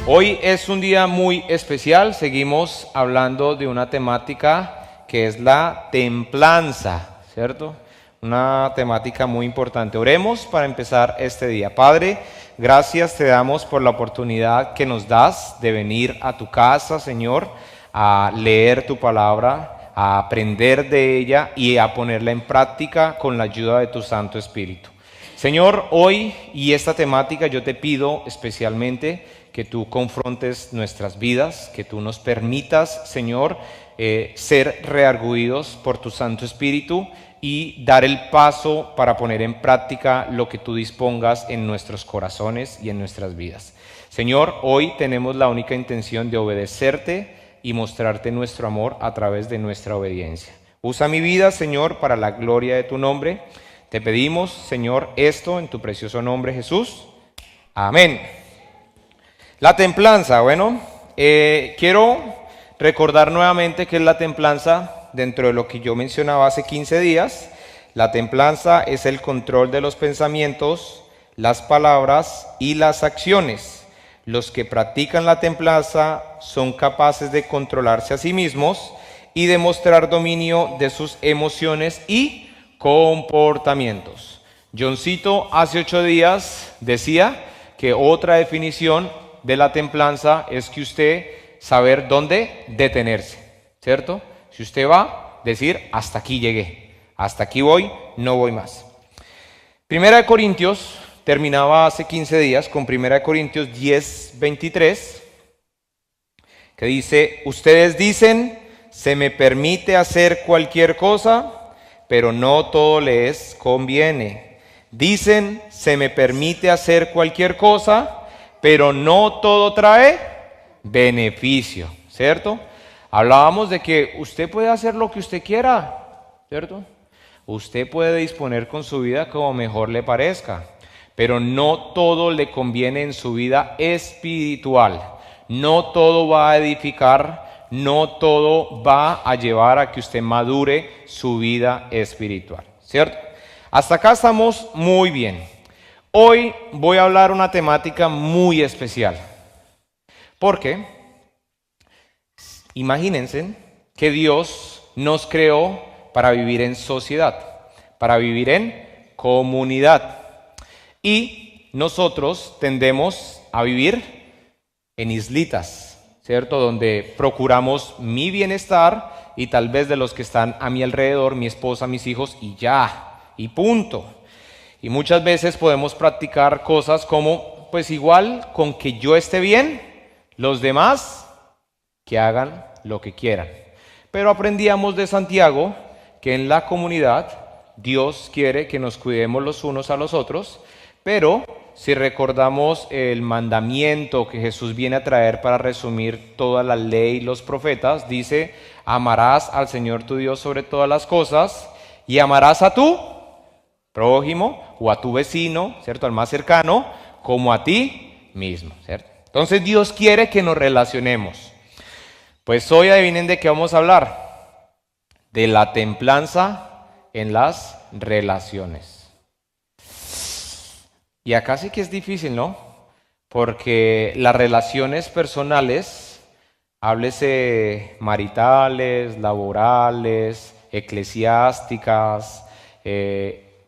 Hoy es un día muy especial, seguimos hablando de una temática que es la templanza, ¿cierto? Una temática muy importante. Oremos para empezar este día. Padre, gracias te damos por la oportunidad que nos das de venir a tu casa, Señor, a leer tu palabra, a aprender de ella y a ponerla en práctica con la ayuda de tu Santo Espíritu. Señor, hoy y esta temática yo te pido especialmente que tú confrontes nuestras vidas, que tú nos permitas, Señor, ser reargüidos por tu Santo Espíritu y dar el paso para poner en práctica lo que tú dispongas en nuestros corazones y en nuestras vidas. Señor, hoy tenemos la única intención de obedecerte y mostrarte nuestro amor a través de nuestra obediencia. Usa mi vida, Señor, para la gloria de tu nombre. Te pedimos, Señor, esto en tu precioso nombre, Jesús. Amén. La templanza, bueno, quiero recordar nuevamente qué es la templanza dentro de lo que yo mencionaba hace 15 días. La templanza es el control de los pensamientos, las palabras y las acciones. Los que practican la templanza son capaces de controlarse a sí mismos y de mostrar dominio de sus emociones y comportamientos. Johncito hace 8 días decía que otra definición de la templanza es que usted saber dónde detenerse, ¿cierto? Si usted va a decir hasta aquí llegué, hasta aquí voy, no voy más. Primera de Corintios, terminaba hace 15 días con Primera de Corintios 10:23, que dice: ustedes dicen, se me permite hacer cualquier cosa, pero no todo les conviene. Dicen, se me permite hacer cualquier cosa, pero no todo trae beneficio, ¿cierto? Hablábamos de que usted puede hacer lo que usted quiera, ¿cierto? Usted puede disponer con su vida como mejor le parezca, pero no todo le conviene en su vida espiritual. No todo va a edificar, no todo va a llevar a que usted madure su vida espiritual, ¿cierto? Hasta acá estamos muy bien. Hoy voy a hablar una temática muy especial, porque imagínense que Dios nos creó para vivir en sociedad, para vivir en comunidad, y nosotros tendemos a vivir en islitas, ¿cierto? Donde procuramos mi bienestar y tal vez de los que están a mi alrededor, mi esposa, mis hijos, y ya, y punto. Y muchas veces podemos practicar cosas como, pues igual con que yo esté bien, los demás que hagan lo que quieran. Pero aprendíamos de Santiago que en la comunidad Dios quiere que nos cuidemos los unos a los otros, pero si recordamos el mandamiento que Jesús viene a traer para resumir toda la ley y los profetas, dice: amarás al Señor tu Dios sobre todas las cosas y amarás a tu prójimo o a tu vecino, ¿cierto? Al más cercano, como a ti mismo, ¿cierto? Entonces Dios quiere que nos relacionemos. Pues hoy adivinen de qué vamos a hablar. De la templanza en las relaciones. Y acá sí que es difícil, ¿no? Porque las relaciones personales, háblese maritales, laborales, eclesiásticas,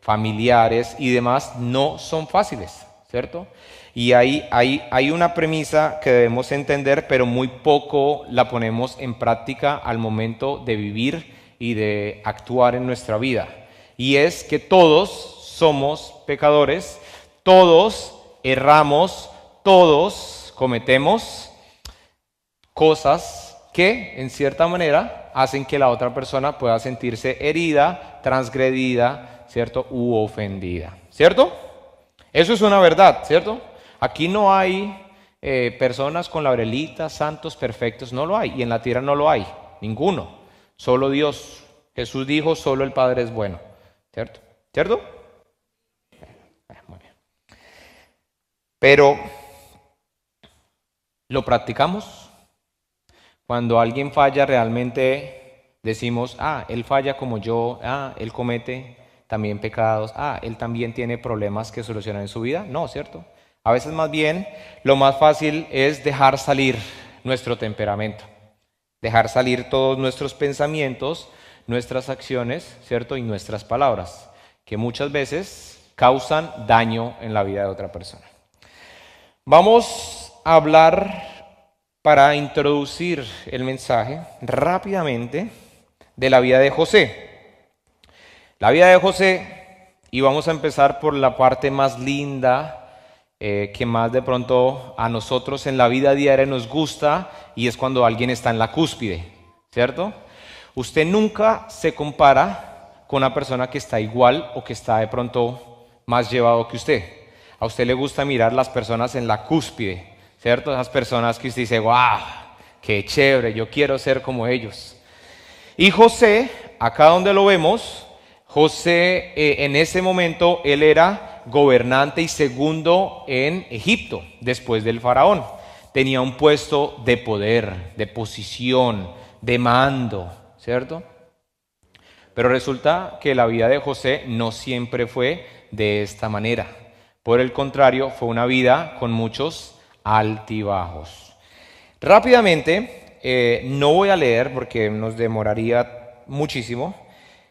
familiares y demás, no son fáciles, ¿cierto? Y hay una premisa que debemos entender, pero muy poco la ponemos en práctica al momento de vivir y de actuar en nuestra vida. Y es que todos somos pecadores, todos erramos, todos cometemos cosas que en cierta manera hacen que la otra persona pueda sentirse herida, transgredida, ¿cierto? U ofendida, ¿cierto? Eso es una verdad, ¿cierto? Aquí no hay personas con laurelitas, santos perfectos, no lo hay, y en la tierra no lo hay, ninguno, solo Dios. Jesús dijo, solo el Padre es bueno, ¿cierto? ¿Cierto? Muy bien. Pero, ¿lo practicamos? Cuando alguien falla, realmente decimos, él falla como yo, él comete también pecados, él también tiene problemas que solucionar en su vida. No, ¿cierto? A veces más bien lo más fácil es dejar salir nuestro temperamento, dejar salir todos nuestros pensamientos, nuestras acciones, ¿cierto? Y nuestras palabras, que muchas veces causan daño en la vida de otra persona. Vamos a hablar, para introducir el mensaje rápidamente, de la vida de José. La vida de José, y vamos a empezar por la parte más linda, que más de pronto a nosotros en la vida diaria nos gusta, y es cuando alguien está en la cúspide, ¿cierto? Usted nunca se compara con una persona que está igual o que está de pronto más llevado que usted. A usted le gusta mirar las personas en la cúspide, ¿cierto? Esas personas que usted dice, ¡wow! ¡Qué chévere! Yo quiero ser como ellos. Y José, acá donde lo vemos, José en ese momento él era gobernante y segundo en Egipto, después del faraón. Tenía un puesto de poder, de posición, de mando, ¿cierto? Pero resulta que la vida de José no siempre fue de esta manera. Por el contrario, fue una vida con muchos altibajos. Rápidamente, no voy a leer porque nos demoraría muchísimo.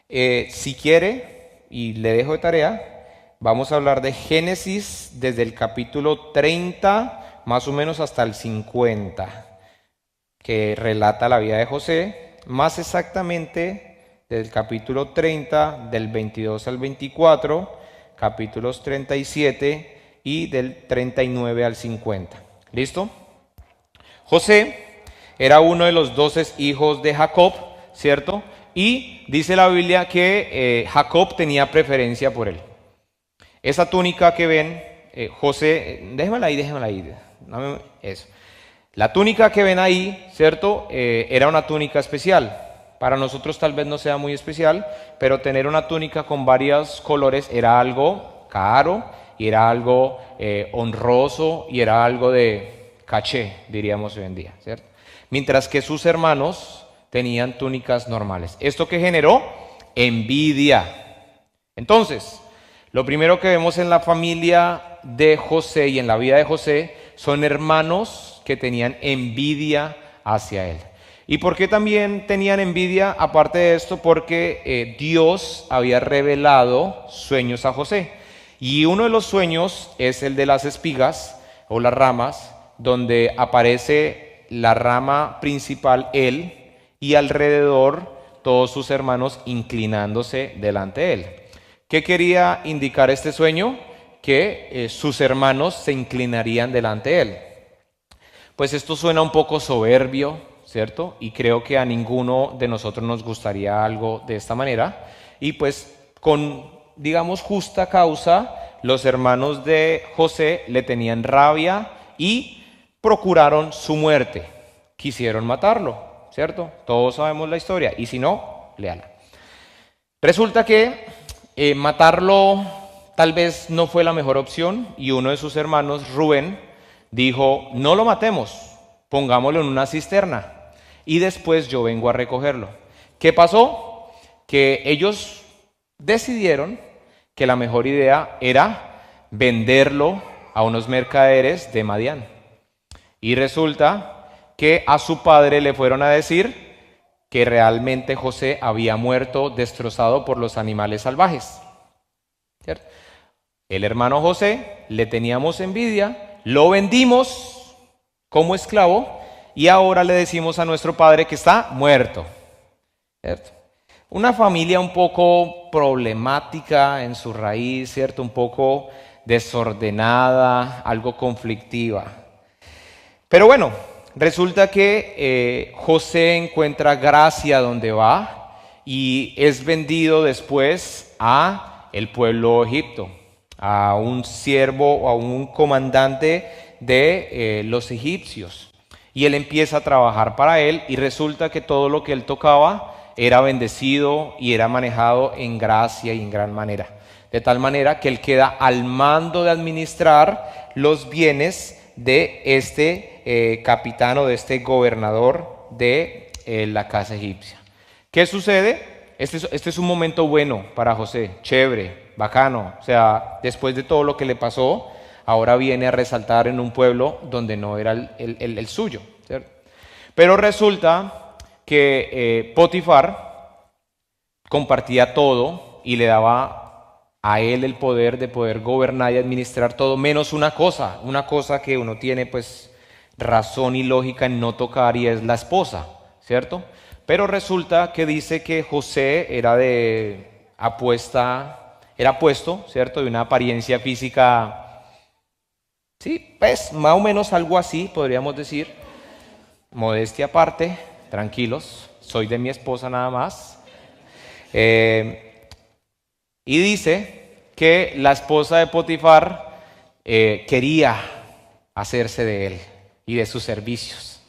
Si quiere, y le dejo de tarea, vamos a hablar de Génesis desde el capítulo 30 más o menos hasta el 50, que relata la vida de José, más exactamente del capítulo 30, del 22 al 24, capítulos 37 y del 39 al 50. ¿Listo? José era uno de los 12 hijos de Jacob, ¿cierto? Y dice la Biblia que Jacob tenía preferencia por él. Esa túnica que ven, José, déjemela ahí, eso. La túnica que ven ahí, ¿cierto? Era una túnica especial. Para nosotros tal vez no sea muy especial, pero tener una túnica con varios colores era algo caro, y era algo honroso, y era algo de caché, diríamos hoy en día, ¿cierto? Mientras que sus hermanos tenían túnicas normales. ¿Esto qué generó? Envidia. Entonces, lo primero que vemos en la familia de José y en la vida de José son hermanos que tenían envidia hacia él. ¿Y por qué también tenían envidia? Aparte de esto, porque Dios había revelado sueños a José. Y uno de los sueños es el de las espigas o las ramas, donde aparece la rama principal, él, y alrededor todos sus hermanos inclinándose delante de él. ¿Qué quería indicar este sueño? Que sus hermanos se inclinarían delante de él. Pues esto suena un poco soberbio, ¿cierto? Y creo que a ninguno de nosotros nos gustaría algo de esta manera. Y pues con, digamos, justa causa, los hermanos de José le tenían rabia y procuraron su muerte. Quisieron matarlo, ¿cierto? Todos sabemos la historia. Y si no, léala. Resulta que matarlo tal vez no fue la mejor opción y uno de sus hermanos, Rubén, dijo, no lo matemos, pongámoslo en una cisterna y después yo vengo a recogerlo. ¿Qué pasó? Que ellos decidieron que la mejor idea era venderlo a unos mercaderes de Madián. Y resulta que a su padre le fueron a decir que realmente José había muerto destrozado por los animales salvajes, ¿cierto? El hermano José le teníamos envidia, lo vendimos como esclavo y ahora le decimos a nuestro padre que está muerto, ¿cierto? Una familia un poco problemática en su raíz, ¿cierto? Un poco desordenada, algo conflictiva. Pero bueno, resulta que José encuentra gracia donde va y es vendido después a el pueblo de Egipto, a un siervo o a un comandante de los egipcios. Y él empieza a trabajar para él y resulta que todo lo que él tocaba era bendecido y era manejado en gracia y en gran manera. De tal manera que él queda al mando de administrar los bienes de este capitán o de este gobernador de la casa egipcia. ¿Qué sucede? Este es un momento bueno para José, chévere, bacano. O sea, después de todo lo que le pasó, ahora viene a resaltar en un pueblo donde no era el suyo, ¿cierto? Pero resulta que Potifar compartía todo y le daba a él el poder de poder gobernar y administrar todo, menos una cosa que uno tiene pues razón y lógica en no tocar, y es la esposa, ¿cierto? Pero resulta que dice que José era era apuesto, ¿cierto? De una apariencia física, sí, pues más o menos algo así, podríamos decir. Modestia aparte, tranquilos, soy de mi esposa nada más. Y dice que la esposa de Potifar quería hacerse de él y de sus servicios.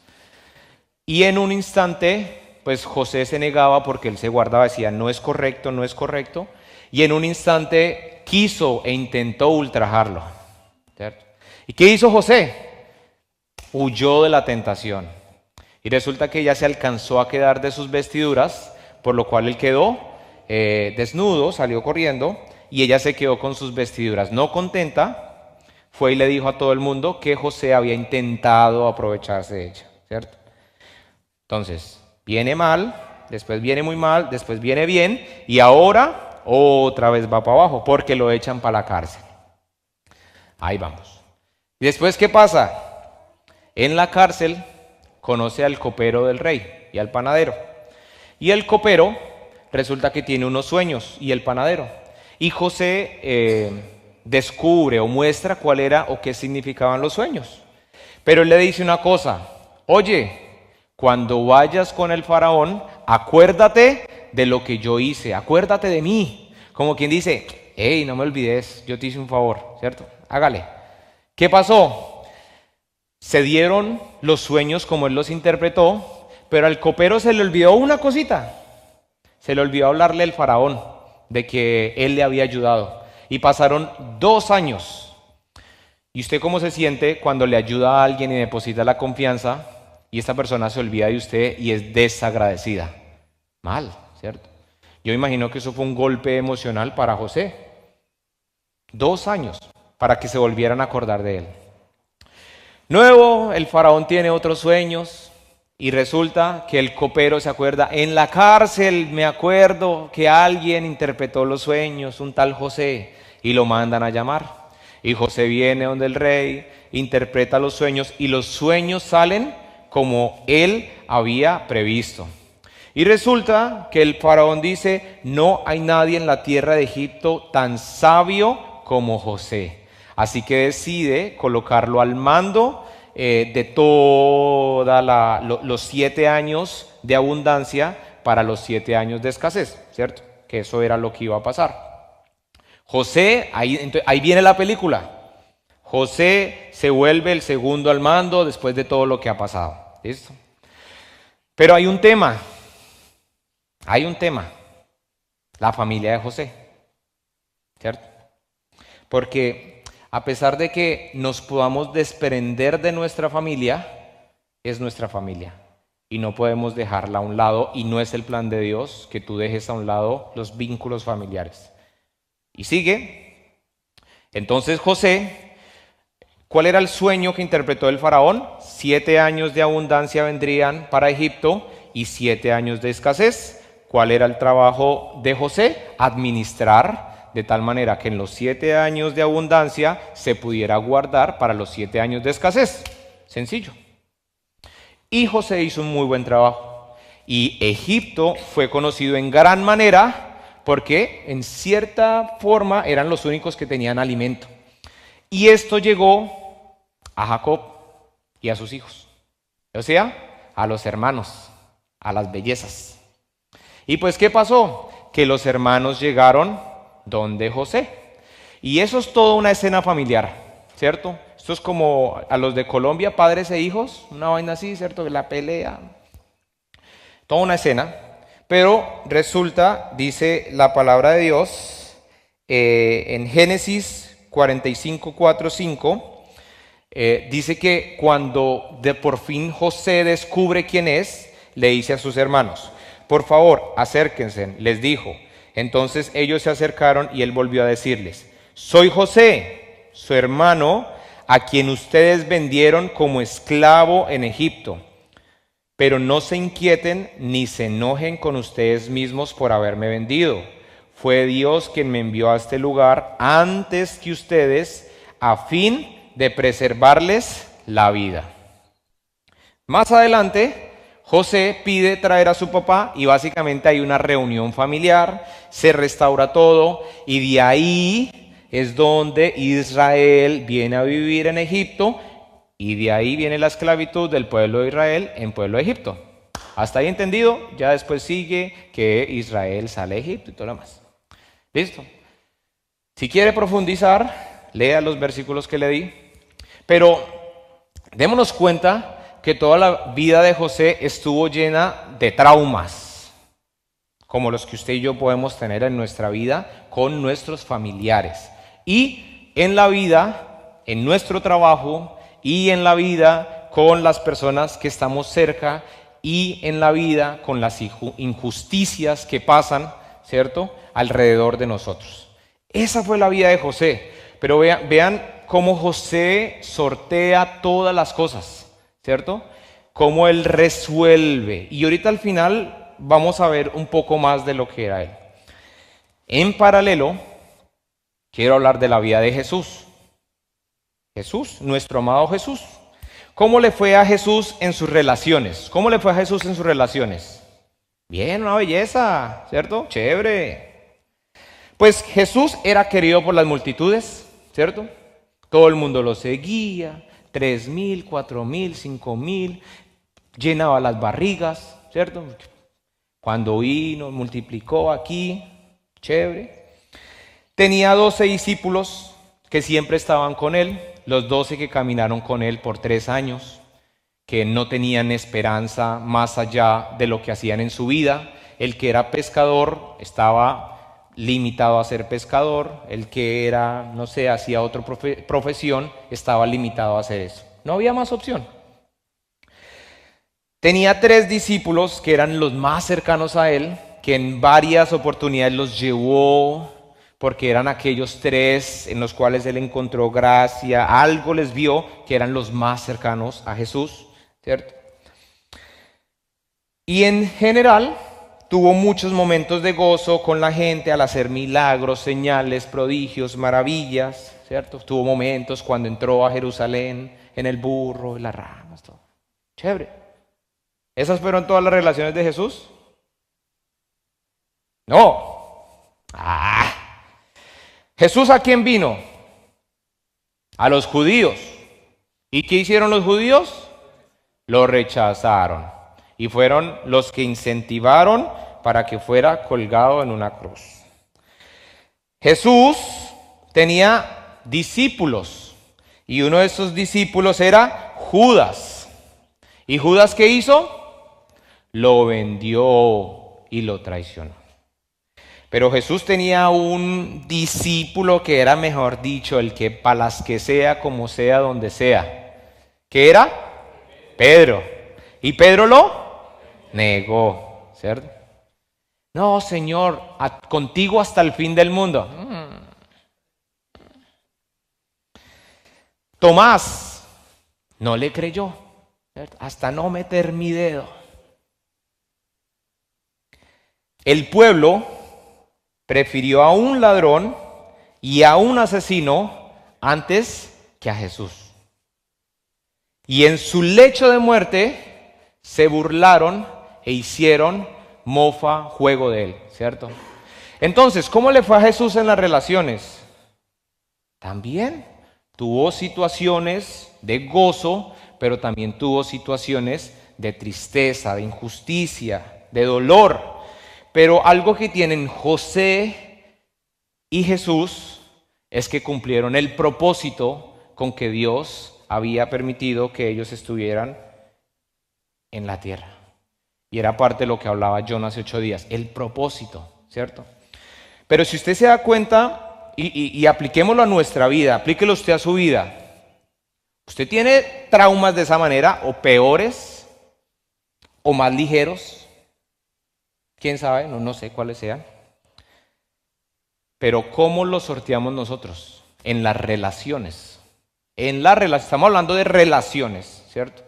Y en un instante, pues José se negaba porque él se guardaba, decía, no es correcto, no es correcto. Y en un instante quiso e intentó ultrajarlo, ¿cierto? ¿Y qué hizo José? Huyó de la tentación. Y resulta que ella se alcanzó a quedar de sus vestiduras, por lo cual él quedó desnudo, salió corriendo, y ella se quedó con sus vestiduras. No contenta, fue y le dijo a todo el mundo que José había intentado aprovecharse de ella, ¿cierto? Entonces, viene mal, después viene muy mal, después viene bien, y ahora otra vez va para abajo, porque lo echan para la cárcel. Ahí vamos. ¿Y después qué pasa? En la cárcel conoce al copero del rey y al panadero. Y el copero resulta que tiene unos sueños, y el panadero. Y José descubre o muestra cuál era o qué significaban los sueños. Pero él le dice una cosa: oye, cuando vayas con el faraón, acuérdate de lo que yo hice, acuérdate de mí. Como quien dice, hey, no me olvides, yo te hice un favor, ¿cierto? Hágale. ¿Qué pasó? Se dieron los sueños como él los interpretó, pero al copero se le olvidó una cosita. Se le olvidó hablarle al faraón de que él le había ayudado. Y pasaron 2 años. ¿Y usted cómo se siente cuando le ayuda a alguien y deposita la confianza y esta persona se olvida de usted y es desagradecida? Mal, ¿cierto? Yo imagino que eso fue un golpe emocional para José. 2 años para que se volvieran a acordar de él. Luego el faraón tiene otros sueños y resulta que el copero se acuerda, en la cárcel me acuerdo que alguien interpretó los sueños, un tal José, y lo mandan a llamar. Y José viene donde el rey, interpreta los sueños y los sueños salen como él había previsto. Y resulta que el faraón dice, no hay nadie en la tierra de Egipto tan sabio como José. Así que decide colocarlo al mando de todos los 7 años de abundancia para los 7 años de escasez, ¿cierto? Que eso era lo que iba a pasar. José, ahí viene la película. José se vuelve el segundo al mando después de todo lo que ha pasado. ¿Listo? Pero hay un tema. La familia de José. ¿Cierto? Porque a pesar de que nos podamos desprender de nuestra familia, es nuestra familia. Y no podemos dejarla a un lado, y no es el plan de Dios que tú dejes a un lado los vínculos familiares. Y sigue. Entonces José, ¿cuál era el sueño que interpretó el faraón? 7 años de abundancia vendrían para Egipto y 7 años de escasez. ¿Cuál era el trabajo de José? Administrar de tal manera que en los 7 años de abundancia se pudiera guardar para los 7 años de escasez. Sencillo. Y José hizo un muy buen trabajo. Y Egipto fue conocido en gran manera porque en cierta forma eran los únicos que tenían alimento. Y esto llegó a Jacob y a sus hijos. O sea, a los hermanos, a las bellezas. ¿Y pues qué pasó? Que los hermanos llegaron donde José. Y eso es toda una escena familiar, ¿cierto? Esto es como a los de Colombia, padres e hijos, una vaina así, ¿cierto? La pelea. Toda una escena. Pero resulta, dice la palabra de Dios, en Génesis 45, 4, 5, dice que cuando por fin José descubre quién es, le dice a sus hermanos, por favor, acérquense, les dijo. Entonces ellos se acercaron y él volvió a decirles, soy José, su hermano, a quien ustedes vendieron como esclavo en Egipto. Pero no se inquieten ni se enojen con ustedes mismos por haberme vendido. Fue Dios quien me envió a este lugar antes que ustedes, a fin de preservarles la vida. Más adelante, José pide traer a su papá y básicamente hay una reunión familiar, se restaura todo y de ahí es donde Israel viene a vivir en Egipto y de ahí viene la esclavitud del pueblo de Israel en pueblo de Egipto. Hasta ahí entendido, ya después sigue que Israel sale de Egipto y todo lo demás. ¿Listo? Si quiere profundizar, lea los versículos que le di. Pero démonos cuenta que toda la vida de José estuvo llena de traumas, como los que usted y yo podemos tener en nuestra vida con nuestros familiares. Y en la vida, en nuestro trabajo, y en la vida con las personas que estamos cerca, y en la vida con las injusticias que pasan, ¿cierto?, alrededor de nosotros. Esa fue la vida de José. Pero vean cómo José sortea todas las cosas, ¿cierto? Cómo él resuelve. Y ahorita al final vamos a ver un poco más de lo que era él. En paralelo, quiero hablar de la vida de Jesús. Jesús, nuestro amado Jesús. ¿Cómo le fue a Jesús en sus relaciones? ¿Cómo le fue a Jesús en sus relaciones? Bien, una belleza, ¿cierto? Chévere. Pues Jesús era querido por las multitudes, ¿cierto? Todo el mundo lo seguía, 3,000, 4,000, 5,000, llenaba las barrigas, ¿cierto? Cuando vino, multiplicó aquí, chévere. Tenía 12 discípulos que siempre estaban con él, los 12 que caminaron con él por 3 años, que no tenían esperanza más allá de lo que hacían en su vida. El que era pescador estaba limitado a ser pescador, el que era, no sé, hacía otra profesión, estaba limitado a hacer eso. No había más opción. Tenía 3 discípulos que eran los más cercanos a él, que en varias oportunidades los llevó, porque eran aquellos 3 en los cuales él encontró gracia, algo les vio que eran los más cercanos a Jesús, ¿cierto? Y en general tuvo muchos momentos de gozo con la gente al hacer milagros, señales, prodigios, maravillas, ¿cierto? Tuvo momentos cuando entró a Jerusalén en el burro, en las ramas, todo. Chévere. ¿Esas fueron todas las relaciones de Jesús? No. ¿Jesús a quién vino? A los judíos. ¿Y qué hicieron los judíos? Lo rechazaron. Y fueron los que incentivaron para que fuera colgado en una cruz. Jesús tenía discípulos y uno de esos discípulos era Judas. ¿Y Judas qué hizo? Lo vendió y lo traicionó. Pero Jesús tenía un discípulo que era, mejor dicho, el que para las que sea, como sea, donde sea. ¿Qué era? Pedro. Y Pedro lo negó, ¿cierto? No, Señor, contigo hasta el fin del mundo. Tomás no le creyó, ¿cierto? Hasta no meter mi dedo. El pueblo prefirió a un ladrón y a un asesino antes que a Jesús. Y en su lecho de muerte se burlaron e hicieron mofa, juego de él, ¿cierto? Entonces, ¿cómo le fue a Jesús en las relaciones? También tuvo situaciones de gozo, pero también tuvo situaciones de tristeza, de injusticia, de dolor. Pero algo que tienen José y Jesús es que cumplieron el propósito con que Dios había permitido que ellos estuvieran en la tierra. Y era parte de lo que hablaba John hace 8 días, el propósito, ¿cierto? Pero si usted se da cuenta, y apliquémoslo a nuestra vida, aplíquelo usted a su vida. ¿Usted tiene traumas de esa manera, o peores, o más ligeros? ¿Quién sabe? No sé cuáles sean. Pero ¿cómo los sorteamos nosotros? en las relaciones. Estamos hablando de relaciones, ¿cierto?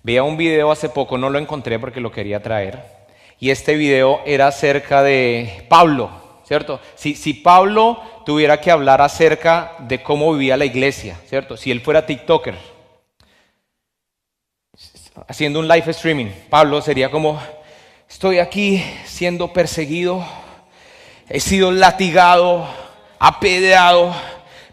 Veía un video hace poco, no lo encontré porque lo quería traer, y este video era acerca de Pablo, ¿cierto? Si Pablo tuviera que hablar acerca de cómo vivía la iglesia, ¿cierto? Si él fuera TikToker, haciendo un live streaming, Pablo sería como: estoy aquí siendo perseguido, he sido latigado, apedreado,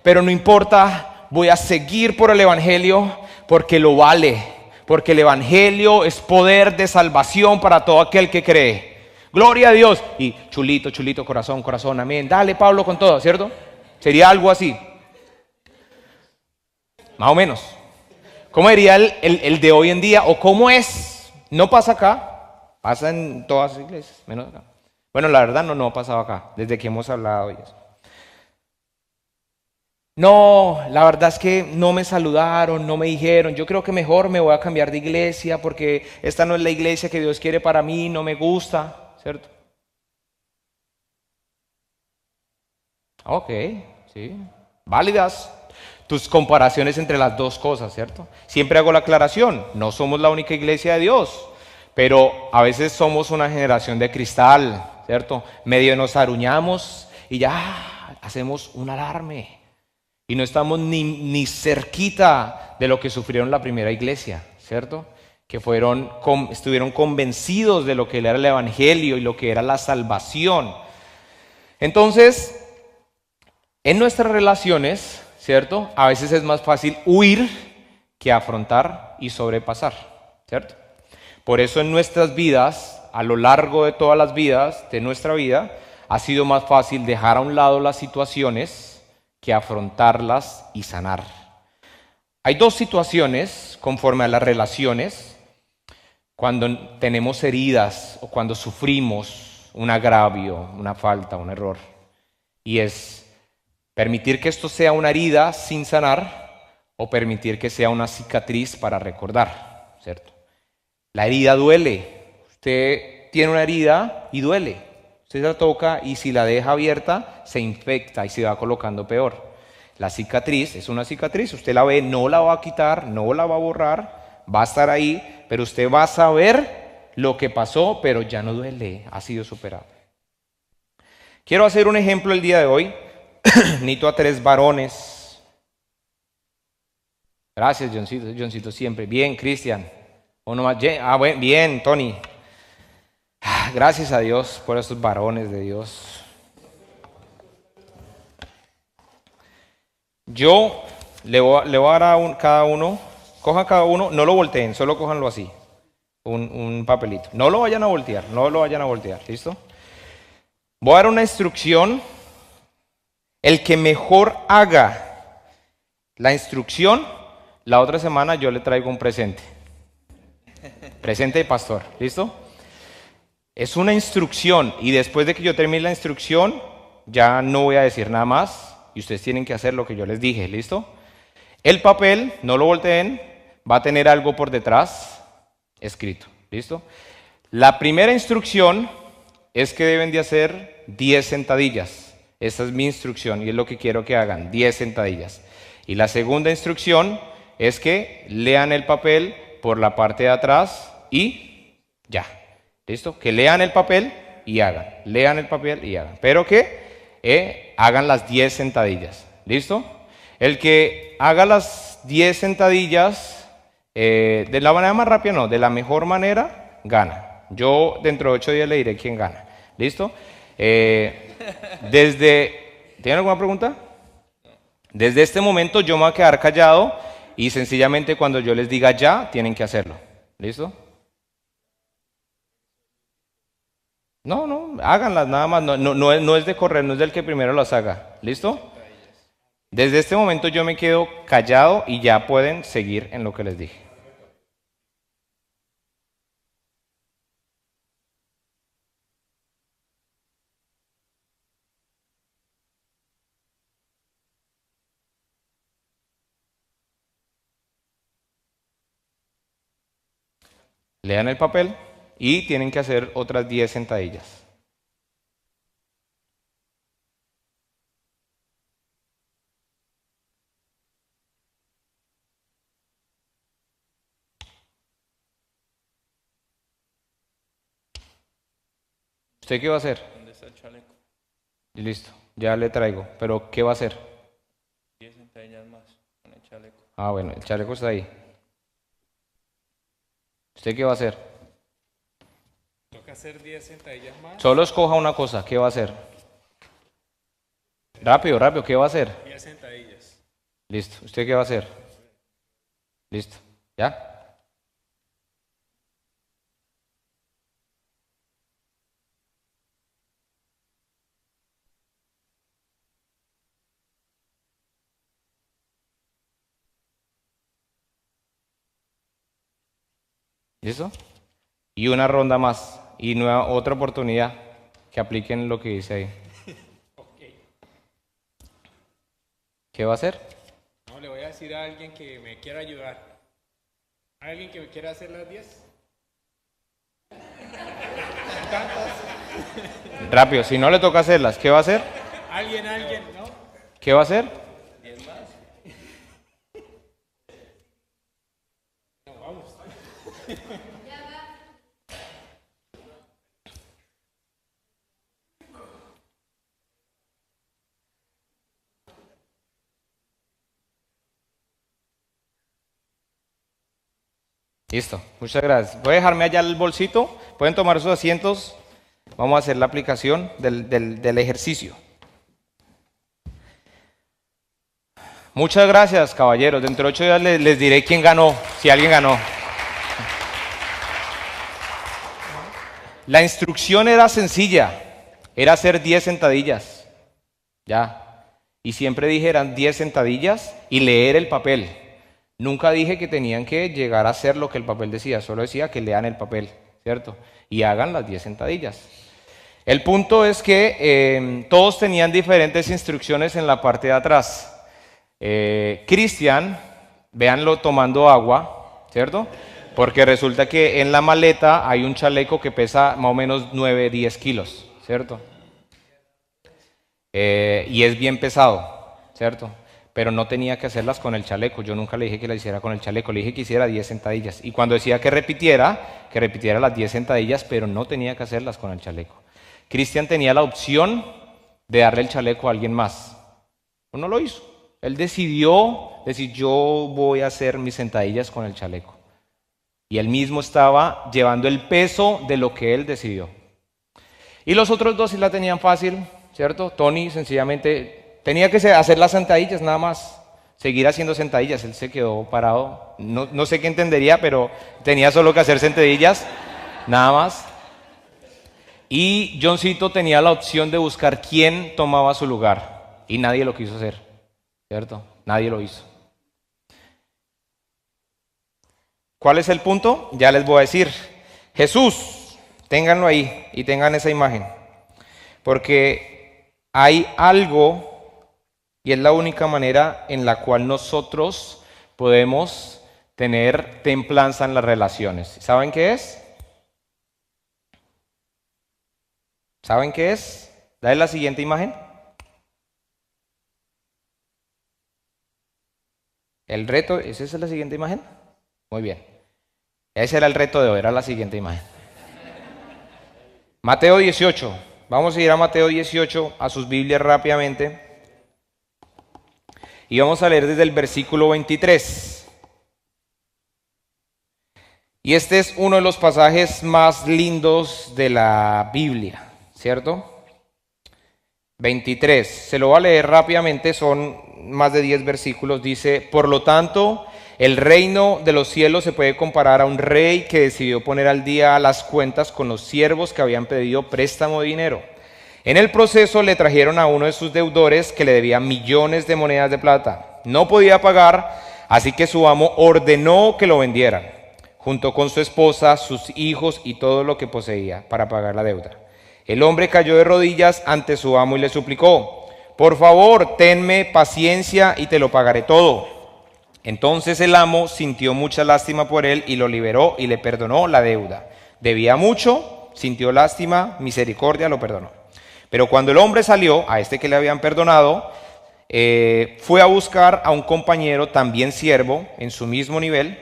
pero no importa, voy a seguir por el evangelio porque lo vale. Porque el evangelio es poder de salvación para todo aquel que cree. Gloria a Dios. Y chulito, chulito, corazón, corazón, amén. Dale, Pablo, con todo, ¿cierto? Sería algo así. Más o menos. ¿Cómo diría el de hoy en día? ¿O cómo es? No pasa acá. Pasa en todas las iglesias, menos acá. Bueno, la verdad no ha pasado acá, desde que hemos hablado de eso. No, la verdad es que no me saludaron, no me dijeron, yo creo que mejor me voy a cambiar de iglesia porque esta no es la iglesia que Dios quiere para mí, no me gusta, ¿cierto? Ok, sí, válidas tus comparaciones entre las dos cosas, ¿cierto? Siempre hago la aclaración, no somos la única iglesia de Dios, pero a veces somos una generación de cristal, ¿cierto? Medio nos aruñamos y ya hacemos un alarme. Y no estamos ni cerquita de lo que sufrieron la primera iglesia, ¿cierto? Que estuvieron convencidos de lo que era el evangelio y lo que era la salvación. Entonces, en nuestras relaciones, ¿cierto? A veces es más fácil huir que afrontar y sobrepasar, ¿cierto? Por eso en nuestras vidas, a lo largo de todas las vidas de nuestra vida, ha sido más fácil dejar a un lado las situaciones que afrontarlas y sanar. Hay dos situaciones conforme a las relaciones, cuando tenemos heridas o cuando sufrimos un agravio, una falta, un error. Y es permitir que esto sea una herida sin sanar o permitir que sea una cicatriz para recordar, ¿cierto? La herida duele. Usted tiene una herida y duele. Usted la toca y si la deja abierta, se infecta y se va colocando peor. La cicatriz es una cicatriz, usted la ve, no la va a quitar, no la va a borrar, va a estar ahí, pero usted va a saber lo que pasó, pero ya no duele, ha sido superado. Quiero hacer un ejemplo el día de hoy. Necesito a 3 varones. Gracias, Johncito, Johncito siempre. Bien, Cristian. Bien, Tony. Gracias a Dios por estos varones de Dios. Yo le voy a dar a cada uno, cojan cada uno, no lo volteen, solo cójanlo así, un papelito. No lo vayan a voltear, ¿listo? Voy a dar una instrucción. El que mejor haga la instrucción, la otra semana yo le traigo un presente. Presente de pastor, ¿listo? Es una instrucción y después de que yo termine la instrucción, ya no voy a decir nada más y ustedes tienen que hacer lo que yo les dije, ¿listo? El papel, no lo volteen, va a tener algo por detrás escrito, ¿listo? La primera instrucción es que deben de hacer 10 sentadillas. Esa es mi instrucción y es lo que quiero que hagan, 10 sentadillas. Y la segunda instrucción es que lean el papel por la parte de atrás y ya. ¿Listo? Que lean el papel y hagan. Lean el papel y hagan. Pero que hagan las 10 sentadillas. ¿Listo? El que haga las 10 sentadillas de la manera más rápida, no, de la mejor manera, gana. Yo dentro de 8 días le diré quién gana. ¿Listo? ¿Tienen alguna pregunta? Desde este momento yo me voy a quedar callado y sencillamente cuando yo les diga ya, tienen que hacerlo. ¿Listo? No, háganlas nada más, no es de correr, no es del que primero las haga, ¿listo? Desde este momento yo me quedo callado y ya pueden seguir en lo que les dije. Lean el papel y tienen que hacer otras 10 sentadillas. ¿Usted qué va a hacer? ¿Dónde está el chaleco? Y listo, ya le traigo. Pero ¿qué va a hacer? 10 sentadillas más con el chaleco. Ah, bueno, el chaleco está ahí. ¿Usted qué va a hacer? Toca hacer 10 sentadillas más. Solo escoja una cosa, ¿qué va a hacer? Rápido, rápido, ¿qué va a hacer? 10 sentadillas. Listo, ¿usted qué va a hacer? Listo, ¿ya? ¿Listo? Y una ronda más, y otra oportunidad que apliquen lo que dice ahí. ¿Qué va a hacer? No, le voy a decir a alguien que me quiera ayudar. ¿Alguien que me quiera hacer las 10? Rápido, si no le toca hacerlas, ¿qué va a hacer? ¿Alguien, no? ¿Qué va a hacer? No, vamos. Listo, muchas gracias. Voy a dejarme allá el bolsito, pueden tomar sus asientos, vamos a hacer la aplicación del ejercicio. Muchas gracias, caballeros. Dentro de 8 días les diré quién ganó, si alguien ganó. La instrucción era sencilla, era hacer 10 sentadillas, ya. Y siempre dije eran 10 sentadillas y leer el papel. Nunca dije que tenían que llegar a hacer lo que el papel decía, solo decía que lean el papel, ¿cierto? Y hagan las 10 sentadillas. El punto es que todos tenían diferentes instrucciones en la parte de atrás. Cristian, véanlo tomando agua, ¿cierto? Porque resulta que en la maleta hay un chaleco que pesa más o menos 9, 10 kilos, ¿cierto? Y es bien pesado, ¿cierto? Pero no tenía que hacerlas con el chaleco. Yo nunca le dije que las hiciera con el chaleco, le dije que hiciera 10 sentadillas. Y cuando decía que repitiera las 10 sentadillas, pero no tenía que hacerlas con el chaleco. Cristian tenía la opción de darle el chaleco a alguien más. No lo hizo. Él decidió decir, yo voy a hacer mis sentadillas con el chaleco. Y él mismo estaba llevando el peso de lo que él decidió. Y los otros dos sí la tenían fácil, ¿cierto? Tony sencillamente tenía que hacer las sentadillas nada más, seguir haciendo sentadillas. Él se quedó parado, no sé qué entendería, pero tenía solo que hacer sentadillas, nada más. Y Johncito tenía la opción de buscar quién tomaba su lugar. Y nadie lo quiso hacer, ¿cierto? Nadie lo hizo. ¿Cuál es el punto? Ya les voy a decir. Jesús, ténganlo ahí y tengan esa imagen. Porque hay algo, y es la única manera en la cual nosotros podemos tener templanza en las relaciones. ¿Saben qué es? ¿Saben qué es? Dale la siguiente imagen. El reto, ¿esa es la siguiente imagen? Muy bien. Ese era el reto de hoy, era la siguiente imagen. Mateo 18. Vamos a ir a Mateo 18, a sus Biblias rápidamente. Y vamos a leer desde el versículo 23. Y este es uno de los pasajes más lindos de la Biblia, ¿cierto? 23. Se lo voy a leer rápidamente, son más de 10 versículos. Dice, por lo tanto, el reino de los cielos se puede comparar a un rey que decidió poner al día las cuentas con los siervos que habían pedido préstamo de dinero. En el proceso le trajeron a uno de sus deudores que le debía millones de monedas de plata. No podía pagar, así que su amo ordenó que lo vendieran, junto con su esposa, sus hijos y todo lo que poseía para pagar la deuda. El hombre cayó de rodillas ante su amo y le suplicó, por favor, tenme paciencia y te lo pagaré todo. Entonces el amo sintió mucha lástima por él y lo liberó y le perdonó la deuda. Debía mucho, sintió lástima, misericordia, lo perdonó. Pero cuando el hombre salió, a este que le habían perdonado, fue a buscar a un compañero también siervo, en su mismo nivel,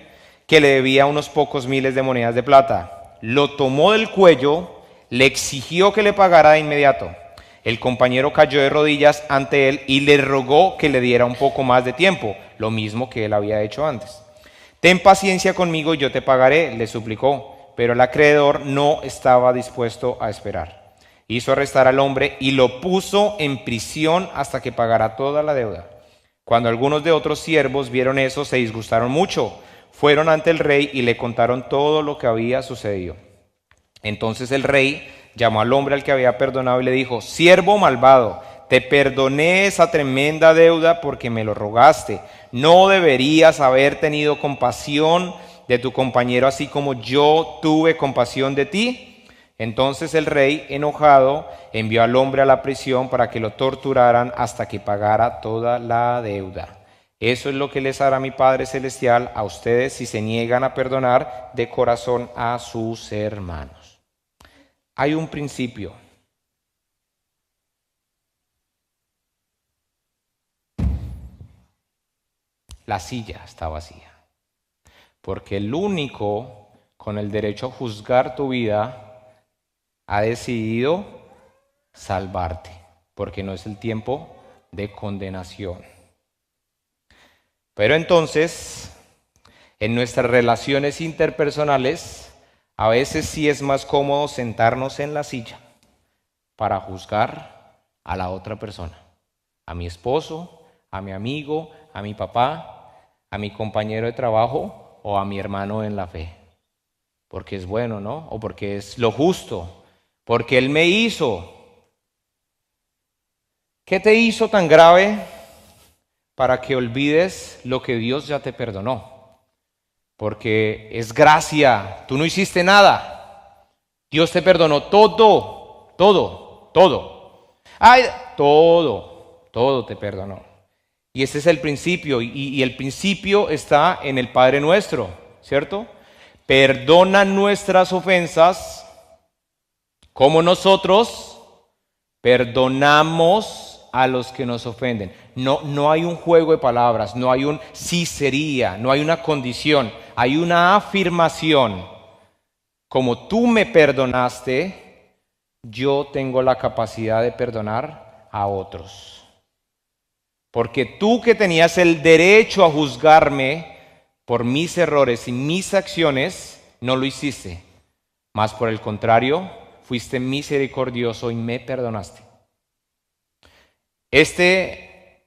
que le debía unos pocos miles de monedas de plata. Lo tomó del cuello, le exigió que le pagara de inmediato. El compañero cayó de rodillas ante él y le rogó que le diera un poco más de tiempo, lo mismo que él había hecho antes. Ten paciencia conmigo y yo te pagaré, le suplicó, pero el acreedor no estaba dispuesto a esperar. Hizo arrestar al hombre y lo puso en prisión hasta que pagara toda la deuda. Cuando algunos de otros siervos vieron eso, se disgustaron mucho. Fueron ante el rey y le contaron todo lo que había sucedido. Entonces el rey llamó al hombre al que había perdonado y le dijo: siervo malvado, te perdoné esa tremenda deuda porque me lo rogaste. ¿No deberías haber tenido compasión de tu compañero así como yo tuve compasión de ti? Entonces el rey, enojado, envió al hombre a la prisión para que lo torturaran hasta que pagara toda la deuda. Eso es lo que les hará mi Padre Celestial a ustedes si se niegan a perdonar de corazón a sus hermanos. Hay un principio. La silla está vacía, porque el único con el derecho a juzgar tu vida ha decidido salvarte, porque no es el tiempo de condenación. Pero entonces, en nuestras relaciones interpersonales, a veces sí es más cómodo sentarnos en la silla para juzgar a la otra persona, a mi esposo, a mi amigo, a mi papá, a mi compañero de trabajo o a mi hermano en la fe. Porque es bueno, ¿no? O porque es lo justo. Porque Él me hizo. ¿Qué te hizo tan grave para que olvides lo que Dios ya te perdonó? Porque es gracia, tú no hiciste nada. Dios te perdonó todo. Ay, todo te perdonó. Y ese es el principio, y el principio está en el Padre Nuestro, ¿cierto? Perdona nuestras ofensas como nosotros perdonamos a los que nos ofenden. No hay un juego de palabras, no hay un sí sería, no hay una condición, hay una afirmación. Como tú me perdonaste, yo tengo la capacidad de perdonar a otros. Porque tú que tenías el derecho a juzgarme por mis errores y mis acciones, no lo hiciste. Más por el contrario, fuiste misericordioso y me perdonaste. Este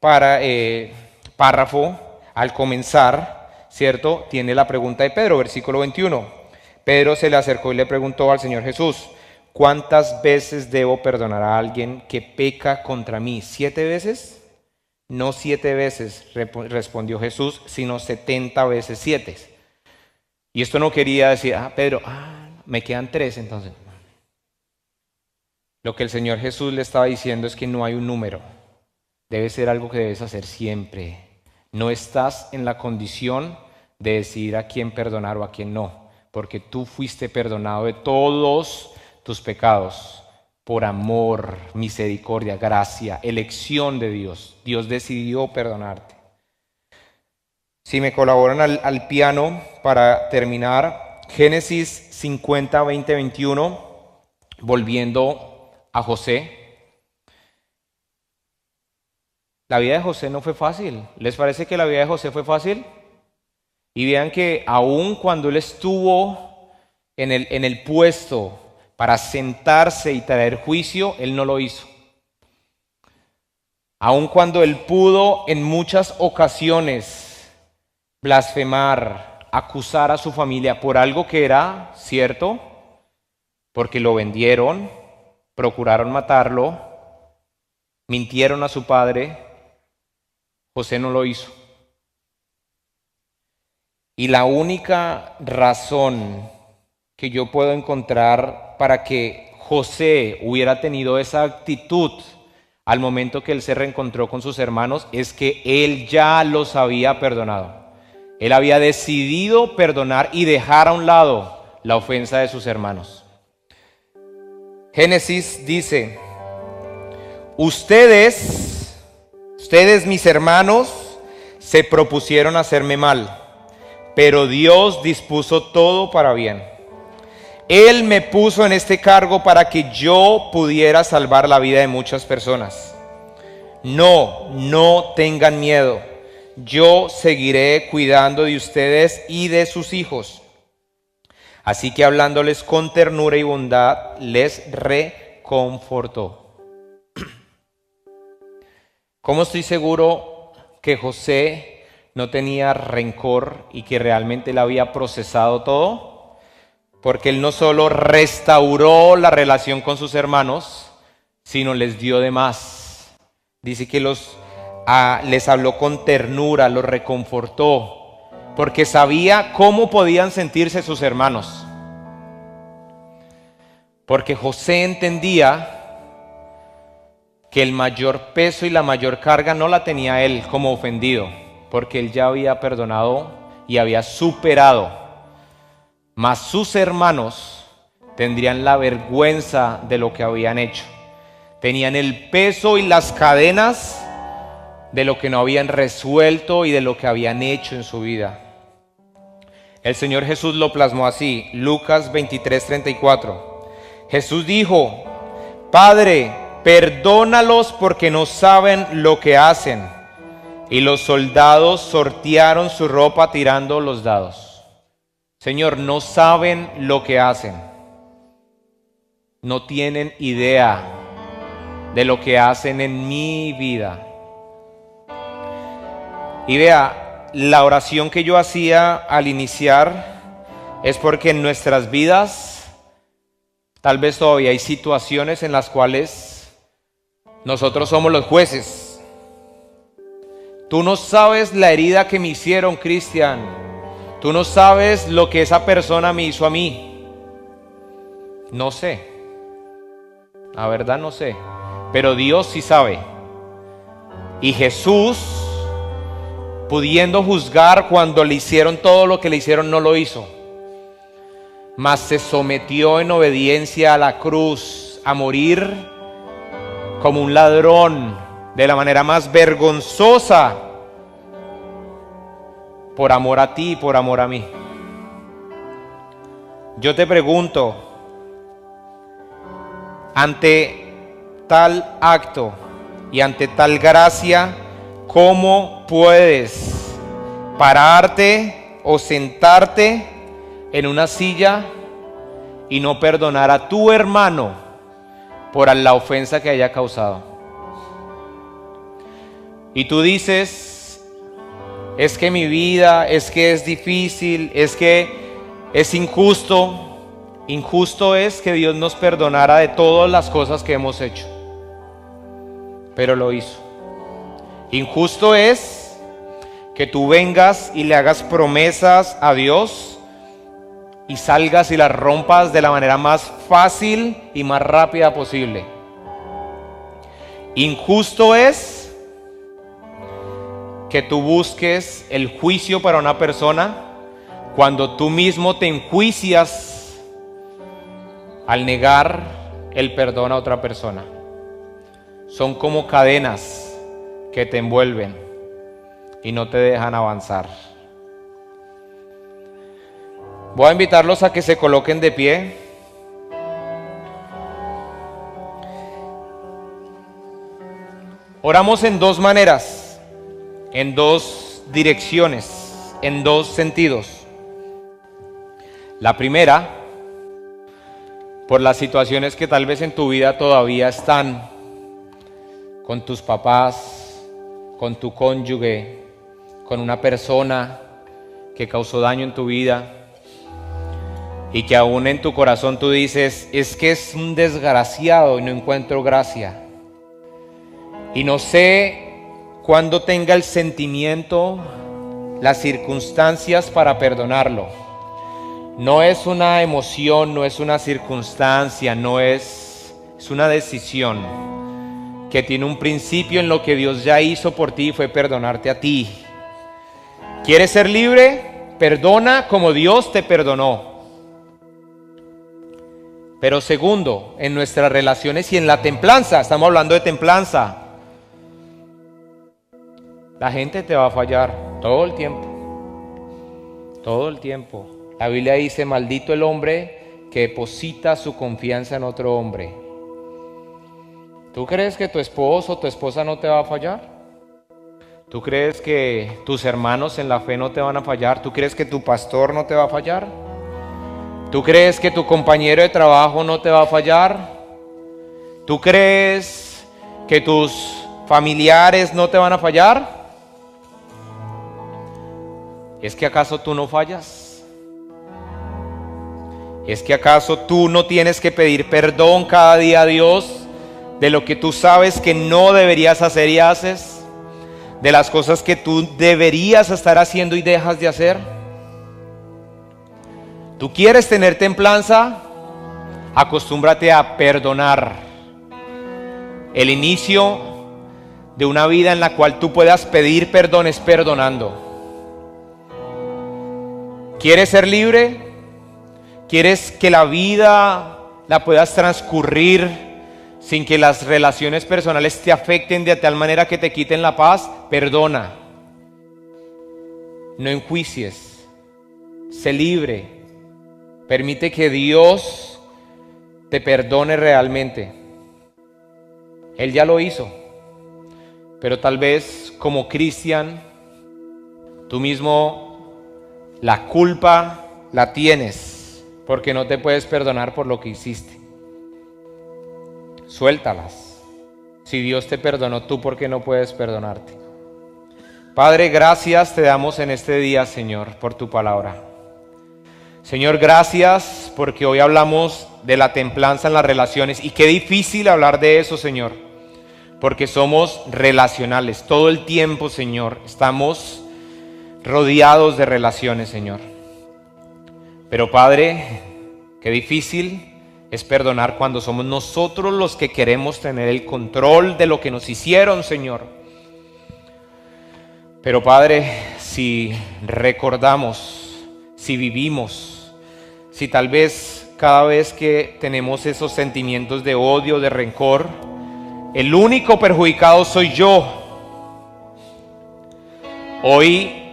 párrafo, al comenzar, ¿cierto?, tiene la pregunta de Pedro, versículo 21. Pedro se le acercó y le preguntó al Señor Jesús: ¿cuántas veces debo perdonar a alguien que peca contra mí? ¿7 veces? No 7 veces, respondió Jesús, sino 70 veces 7. Y esto no quería decir: Pedro, me quedan 3 entonces. Lo que el Señor Jesús le estaba diciendo es que no hay un número. Debe ser algo que debes hacer siempre. No estás en la condición de decidir a quién perdonar o a quién no, porque tú fuiste perdonado de todos tus pecados por amor, misericordia, gracia, elección de Dios. Dios decidió perdonarte. Si me colaboran al piano para terminar, Génesis 50, 20, 21, volviendo a José. La vida de José no fue fácil. ¿Les parece que la vida de José fue fácil? Y vean que aun cuando él estuvo en el puesto para sentarse y traer juicio, él no lo hizo. Aun cuando él pudo en muchas ocasiones blasfemar, acusar a su familia por algo que era cierto, porque lo vendieron, procuraron matarlo, mintieron a su padre, José no lo hizo. Y la única razón que yo puedo encontrar para que José hubiera tenido esa actitud al momento que él se reencontró con sus hermanos es que él ya los había perdonado. Él había decidido perdonar y dejar a un lado la ofensa de sus hermanos. Génesis dice: ustedes mis hermanos se propusieron hacerme mal, pero Dios dispuso todo para bien. Él me puso en este cargo para que yo pudiera salvar la vida de muchas personas. No tengan miedo. Yo seguiré cuidando de ustedes y de sus hijos. Así que hablándoles con ternura y bondad, les reconfortó. ¿Cómo estoy seguro que José no tenía rencor y que realmente él había procesado todo? Porque él no solo restauró la relación con sus hermanos, sino les dio de más. Dice que les habló con ternura, los reconfortó, porque sabía cómo podían sentirse sus hermanos. Porque José entendía que el mayor peso y la mayor carga no la tenía él como ofendido, porque él ya había perdonado y había superado. Mas sus hermanos tendrían la vergüenza de lo que habían hecho. Tenían el peso y las cadenas de lo que no habían resuelto y de lo que habían hecho en su vida. El Señor Jesús lo plasmó así, Lucas 23:34. Jesús dijo: Padre, perdónalos porque no saben lo que hacen. Y los soldados sortearon su ropa tirando los dados. Señor, no saben lo que hacen. No tienen idea de lo que hacen en mi vida. Y vea, la oración que yo hacía al iniciar es porque en nuestras vidas tal vez todavía hay situaciones en las cuales nosotros somos los jueces. Tú no sabes la herida que me hicieron, Cristian. Tú no sabes lo que esa persona me hizo a mí. No sé. La verdad no sé. Pero Dios sí sabe. Y Jesús, pudiendo juzgar cuando le hicieron todo lo que le hicieron, no lo hizo. Mas se sometió en obediencia a la cruz, a morir como un ladrón, de la manera más vergonzosa, por amor a ti y por amor a mí. Yo te pregunto, ante tal acto y ante tal gracia, ¿cómo puedes pararte o sentarte en una silla y no perdonar a tu hermano por la ofensa que haya causado? Y tú dices, es que mi vida, es que es difícil, es que es injusto. Injusto es que Dios nos perdonara de todas las cosas que hemos hecho, pero lo hizo. Injusto es que tú vengas y le hagas promesas a Dios y salgas y las rompas de la manera más fácil y más rápida posible. Injusto es que tú busques el juicio para una persona cuando tú mismo te enjuicias al negar el perdón a otra persona. Son como cadenas que te envuelven y no te dejan avanzar. Voy a invitarlos a que se coloquen de pie. Oramos en dos maneras, en dos direcciones, en dos sentidos. La primera, por las situaciones que tal vez en tu vida todavía están, con tus papás, con tu cónyuge, con una persona que causó daño en tu vida y que aún en tu corazón tú dices, es que es un desgraciado y no encuentro gracia. Y no sé cuándo tenga el sentimiento, las circunstancias para perdonarlo. No es una emoción, no es una circunstancia, es una decisión que tiene un principio en lo que Dios ya hizo por ti y fue perdonarte a ti. ¿Quieres ser libre? Perdona como Dios te perdonó. Pero segundo, en nuestras relaciones y en la templanza, estamos hablando de templanza. La gente te va a fallar todo el tiempo. Todo el tiempo. La Biblia dice, maldito el hombre que deposita su confianza en otro hombre. ¿Tú crees que tu esposo o tu esposa no te va a fallar? ¿Tú crees que tus hermanos en la fe no te van a fallar? ¿Tú crees que tu pastor no te va a fallar? ¿Tú crees que tu compañero de trabajo no te va a fallar? ¿Tú crees que tus familiares no te van a fallar? ¿Es que acaso tú no fallas? ¿Es que acaso tú no tienes que pedir perdón cada día a Dios de lo que tú sabes que no deberías hacer y haces? ¿De las cosas que tú deberías estar haciendo y dejas de hacer? ¿Tú quieres tener templanza? Acostúmbrate a perdonar. El inicio de una vida en la cual tú puedas pedir perdón es perdonando. ¿Quieres ser libre? ¿Quieres que la vida la puedas transcurrir sin que las relaciones personales te afecten de tal manera que te quiten la paz? Perdona. No enjuicies. Sé libre. Permite que Dios te perdone realmente. Él ya lo hizo. Pero tal vez como cristiano, tú mismo la culpa la tienes porque no te puedes perdonar por lo que hiciste. Suéltalas. Si Dios te perdonó, ¿tú por qué no puedes perdonarte? Padre, gracias te damos en este día, Señor, por tu palabra. Señor, gracias porque hoy hablamos de la templanza en las relaciones. Y qué difícil hablar de eso, Señor, porque somos relacionales. Todo el tiempo, Señor, estamos rodeados de relaciones, Señor. Pero Padre, qué difícil es perdonar cuando somos nosotros los que queremos tener el control de lo que nos hicieron, Señor. Pero Padre, si recordamos, si vivimos, si tal vez cada vez que tenemos esos sentimientos de odio, de rencor, el único perjudicado soy yo. Hoy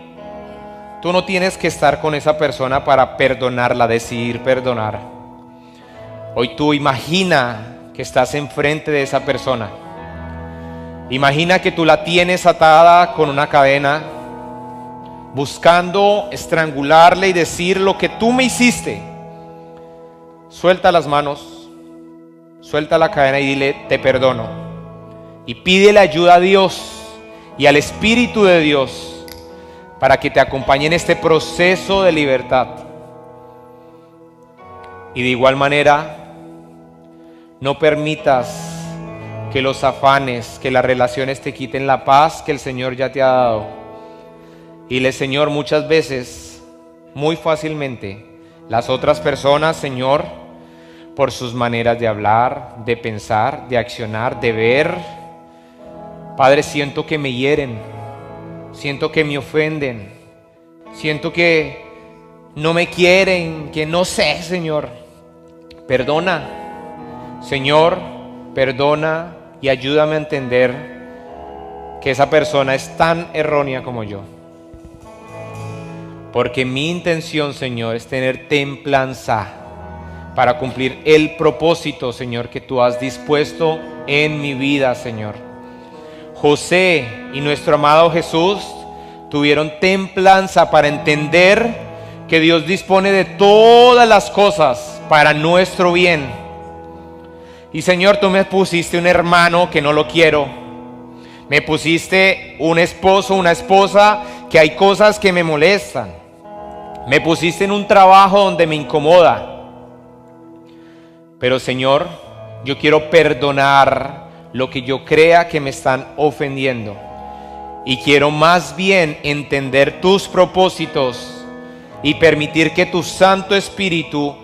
tú no tienes que estar con esa persona para perdonarla, decidir perdonar. Hoy tú imagina que estás enfrente de esa persona. Imagina que tú la tienes atada con una cadena, buscando estrangularle y decir lo que tú me hiciste. Suelta las manos, suelta la cadena y dile, te perdono. Y pídele ayuda a Dios y al Espíritu de Dios para que te acompañe en este proceso de libertad. Y de igual manera, no permitas que los afanes, que las relaciones te quiten la paz que el Señor ya te ha dado. Y el Señor, muchas veces, muy fácilmente, las otras personas, Señor, por sus maneras de hablar, de pensar, de accionar, de ver, Padre, siento que me hieren, siento que me ofenden, siento que no me quieren, que no sé, Señor. Perdona, Señor, perdona y ayúdame a entender que esa persona es tan errónea como yo. Porque mi intención, Señor, es tener templanza para cumplir el propósito, Señor, que tú has dispuesto en mi vida, Señor. José y nuestro amado Jesús tuvieron templanza para entender que Dios dispone de todas las cosas para nuestro bien. Y Señor, tú me pusiste un hermano que no lo quiero. Me pusiste un esposo, una esposa que hay cosas que me molestan. Me pusiste en un trabajo donde me incomoda. Pero Señor, yo quiero perdonar lo que yo crea que me están ofendiendo. Y quiero más bien entender tus propósitos y permitir que tu Santo Espíritu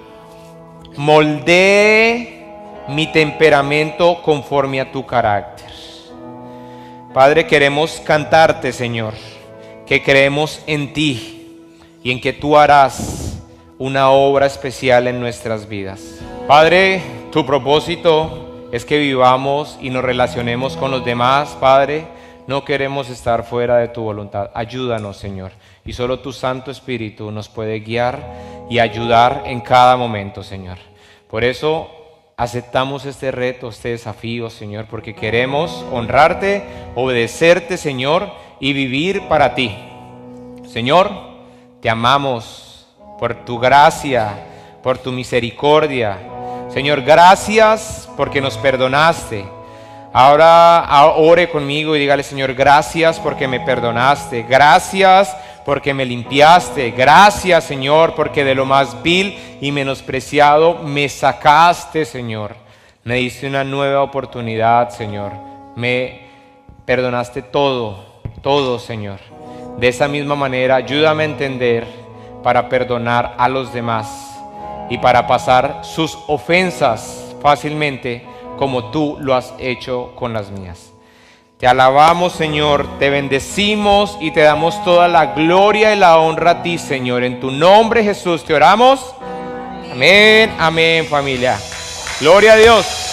moldee mi temperamento conforme a tu carácter. Padre, queremos cantarte, Señor, que creemos en ti y en que tú harás una obra especial en nuestras vidas. Padre, tu propósito es que vivamos y nos relacionemos con los demás, Padre, No queremos estar fuera de tu voluntad. Ayúdanos, Señor. Y solo tu Santo Espíritu nos puede guiar y ayudar en cada momento, Señor. Por eso aceptamos este reto, este desafío, Señor, porque queremos honrarte, obedecerte, Señor, y vivir para ti. Señor, te amamos por tu gracia, por tu misericordia. Señor, gracias porque nos perdonaste. Ahora ore conmigo y dígale: Señor, gracias porque me perdonaste. Gracias porque me limpiaste. Gracias, Señor, porque de lo más vil y menospreciado me sacaste, Señor. Me diste una nueva oportunidad, Señor. Me perdonaste todo, Señor. De esa misma manera, ayúdame a entender para perdonar a los demás y para pasar sus ofensas fácilmente como tú lo has hecho con las mías. Te alabamos, Señor, te bendecimos y te damos toda la gloria y la honra a ti, Señor. En tu nombre, Jesús, te oramos. Amén, amén, familia. Gloria a Dios.